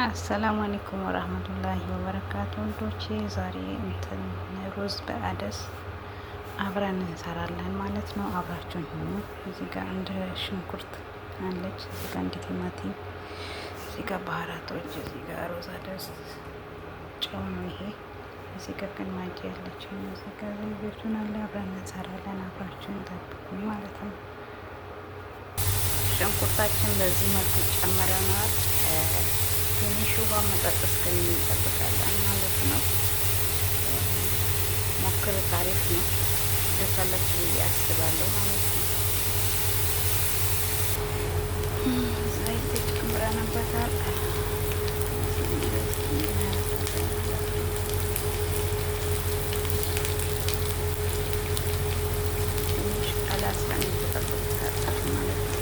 አሰላሙ አለይኩም ወራህመቱላሂ ወበረካቱ። ወንዶቼ ዛሬ ሩዝ በአደስ አብረን እንሰራለን ማለት ነው። አብራችሁን ሁኑ። እዚህ ጋር አንድ ሽንኩርት አለች፣ እዚህ ጋር አንድ ቲማቲም፣ እዚህ ጋር ባህራቶች፣ እዚህ ጋር ሩዝ አደስ ጨው ነው ይሄ። እዚህ ጋር ግን ማንኪ ያለች ነው። እዚህ ጋር ዘይቱን አለ። አብረን እንሰራለን። አብራችሁን ጠብቁኝ ማለት ነው። ሽንኩርታችን በዚህ መልኩ ጨምረናል። ትንሽ ውሃ መጠጥ እስከሚጠብቃለን ማለት ነው። ሞክር፣ ታሪፍ ነው። ደሳለች ብዬ አስባለሁ ማለት ነው። ዘይት ጨምረንበታል። ትንሽ ቀላ ስለሚጠበቅታል ማለት ነው።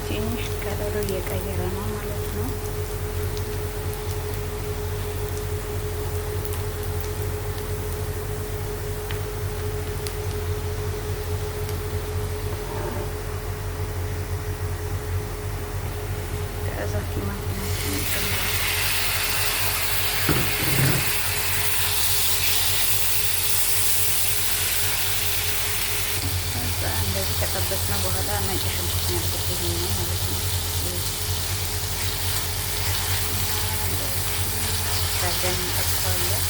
ትንሽ ከለሩ እየቀየረ ነው ማለት ነው። ከዛ ቲማቲማችን ይጨምራል። ከዛ እንደዚህ ከጠበስነው በኋላ ነጭ ሽንኩርት ያልኩት ይሄ ነው ማለት ነው። ጋገን እንጠብቀዋለን።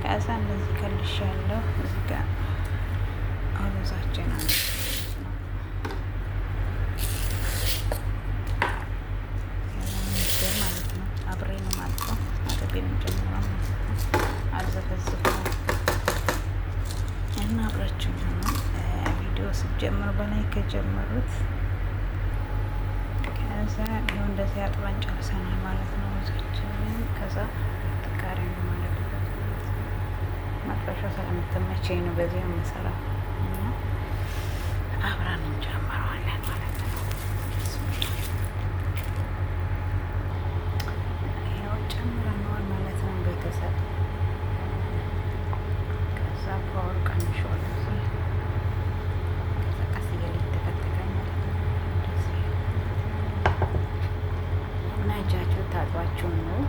ከዛ እንደዚህ ከልሽ ያለው እዚህ ጋር ሩዛችን አለ ማለት ነው። አብሬ ነው ማለት ነው። አጠቤ ነው ጀምሮ አልዘፈዝፈው እና አብራችሁ ነው ቪዲዮ ስትጀምሩ በላይ ከጀመሩት። ከዛ ይኸው እንደዚህ አጥበን ጨርሰናል ማለት ነው ሩዛችንን። ከዛ ተቃሪ ነው ማለት ነው። መጥበሻ ስለምትመቸኝ ነው በዚህ የምሰራው እና አብረን እንጨምረዋለን ማለት ነው። ይኸው ጨምረነዋል ማለት ነው ቤተሰብ። ከዛ ፓወር ቀንሼዋለሁ። ከዛ ቀስ እያለ ይተከተካል ማለት ነው። እና እጃችሁ ታጥባችሁ ነው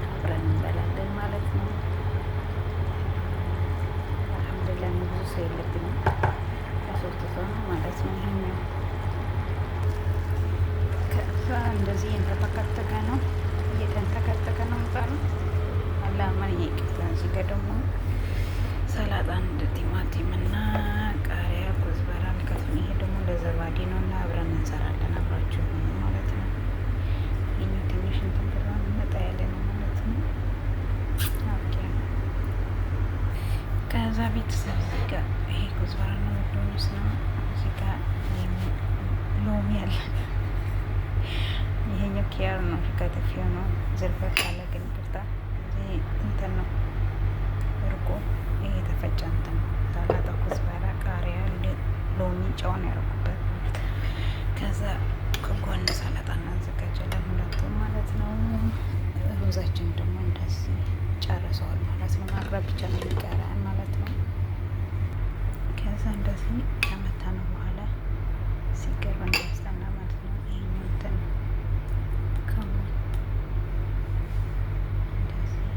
አብረን እንበላለን ማለት ነው። ለምን ብዙ ሰው የለብኝም፣ ለሶስት ሰው ነው ማለት ነው። ይሄኛው ከዛ እንደዚህ እየተንተከተከ ነው ምጣዱ አላማን እየቀጠለ። እዚህ ጋር ደግሞ ሰላጣ እንደ ቲማቲም እና ቃሪያ፣ ኩዝበራ ልከት። ይሄ ደግሞ ለዘባዴ ነው እና አብረን እንሰራለን። አብራችሁ ማለት ነው። ይሄኛው ትንሽ እንትን ብሎ መጣ ያለ ነው ማለት ነው። ከዛ ቤተሰብ እዚህ ጋር ይሄ ኩዝበራ ነው ወዶንስ ነው። እዚህ ጋር ሎሚ አለ። ይሄኛው ኪያር ነው፣ ከትፊው ነው። ዝርበት ካለ ግን ይቅርታ። እዚህ እንትን ነው እርጎ፣ ይሄ የተፈጨ እንትን ነው። ሰላጣ፣ ኩዝበራ፣ ቃሪያ፣ ሎሚ፣ ጨው ነው ያደረኩበት። ከዛ ከጎን ሰላጣ እናዘጋጃለን ሁለቱም ማለት ነው። ሩዛችን ደግሞ እንደዚህ ጨርሰዋል ማለት ነው። ማቅረብ ብቻ ነው የሚቀረን ማለት ነው። ከዛ እንደዚህ ከመታ ነው በኋላ ሲገርብ እንዳያስጠላ ማለት ነው። ይሄኛው እንትን ከሙን እንደዚህ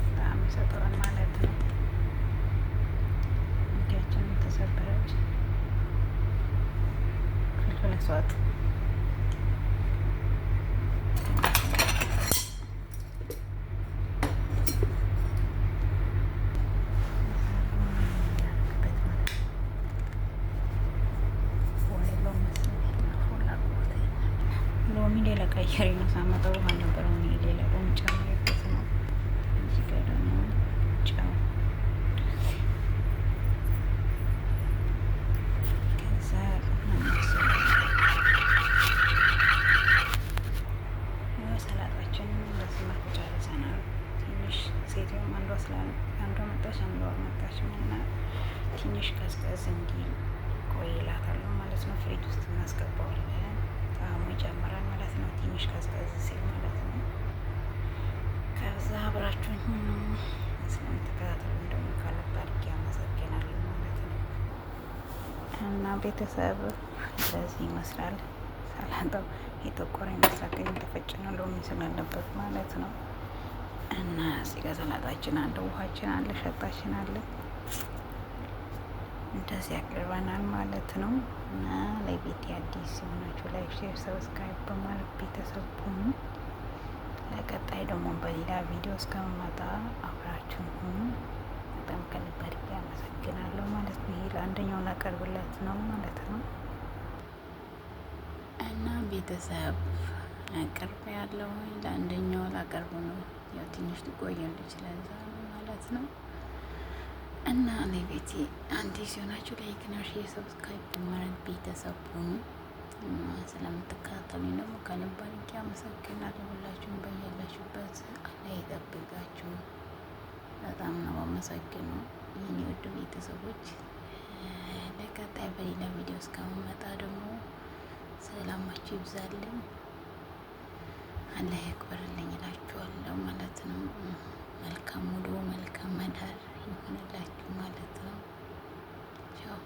በጣም ይሰጠዋል ማለት ነው። እጃችንን ተሰበረች። ፍልፍል አስዋጥ ሎሚ ሌላ ቀየሪ ነው ሳመጣው ውሃ ነበረው። ሌላ ደግሞ ጨምሬበት ነው። እዚህ ጋር ደግሞ ጨው። ከዛ ሴትም አንዷ መጣች፣ አንዷ መጣች እና ትንሽ ቀዝቀዝ እንዲል ቆይ እላታለሁ ማለት ነው። ፍሪጅ ውስጥ እናስገባዋለን። ጣዕሙ ይጨምራል ማለት ነው። ትንሽ ቀዝቀዝ ሲል ማለት ነው። ከዛ አብራችሁን ሁኑ። ስለምትከታተሉን ደግሞ ከልብ አድርጌ አመሰግናለሁ ማለት ነው። እና ቤተሰብ እንደዚህ ይመስላል። ሰላጣው የጠቆረ ይመስላል ግን የተፈጨ ነው፣ ሎሚ ስላለበት ማለት ነው። እና እዚህ ጋር ሰላጣችን አለ፣ ውሃችን አለ፣ ሸጣችን አለ። እንደዚህ ያቅርበናል ማለት ነው። እና ለቤት አዲስ የሆናችሁ ላይክ፣ ሼር፣ ሰብስክራይብ በማድረግ ቤተሰብ ሁኑ። ለቀጣይ ደግሞ በሌላ ቪዲዮ እስከምመጣ አብራችሁን ሁኑ። በጣም ከልብ አድርጌ አመሰግናለሁ ማለት ነው። ይሄ ለአንደኛው ላቀርብለት ነው ማለት ነው። እና ቤተሰብ ቅርብ ያለው ለአንደኛው ላቀርቡ ነው። ያው ትንሽ ሊቆየ ይችላል ማለት ነው። እና እኔ ቤቴ አንዴ ሲሆናችሁ ላይክ እና ሼር ሰብስክራይብ በማድረግ ቤተሰብ ሁኑ። ስለምትከታተሉኝ ደግሞ ከልብ አድርጌ አመሰግናለሁ። ሁላችሁም በያላችሁበት አላህ ይጠብቃችሁ። በጣም ነው አመሰግነው የኔ ውድ ቤተሰቦች። ለቀጣይ በሌላ ቪዲዮ እስከምመጣ ደግሞ ሰላማችሁ ይብዛልኝ፣ አላህ ያክብርልኝ እላችኋለሁ ማለት ነው። መልካም ውሎ መልካም መዳር ይሆንላችሁ ማለት ነው። ቻው